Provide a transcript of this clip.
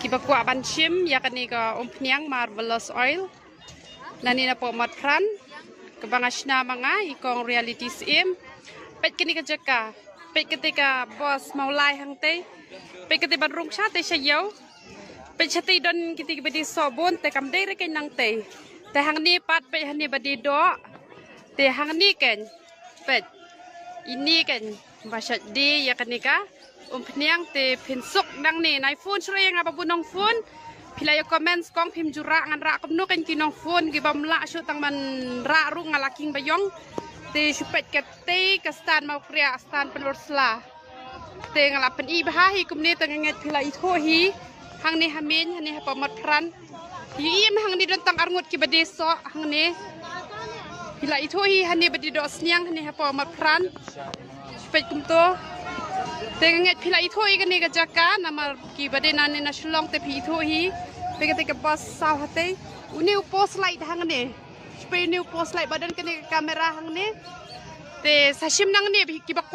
Kibakwa banshim yakni ka umpniang marvelous oil nani na po matpran kabangashna mga ikong reality sim pet kini ka jaka pet ketika bos maulai hangte pet ketika badrung syate sayaw pet syate don kiti badi sobon te kamdere kay nang te hangni pat pet hani badi do te hangni ken pet ini ken basyat di yakni ka umpniang te pinsuk nang ni nai phone sure yang apa bunong phone pilai comments kong pim jura ngan ra komno kan kinong phone gi bamla shu tang man ra ru ngalaking bayong te supet kete kastan mau kriya stan penursla te ngalapen i bahahi kumne tanganget pilai thohi hang ni hamin hani hapa mat pran yim hang ni don tang arngut ki badeso hang ni pilai thohi hani badi do sniang hani hapa mat pran supet kumto Tengat pilai itu ikan ni kerjakan nama kibade nane nasional te pi itu hi peketika bos sah hati uni upos light hang ni supaya uni upos light badan kene kamera hang ni te sashim nang ni kibak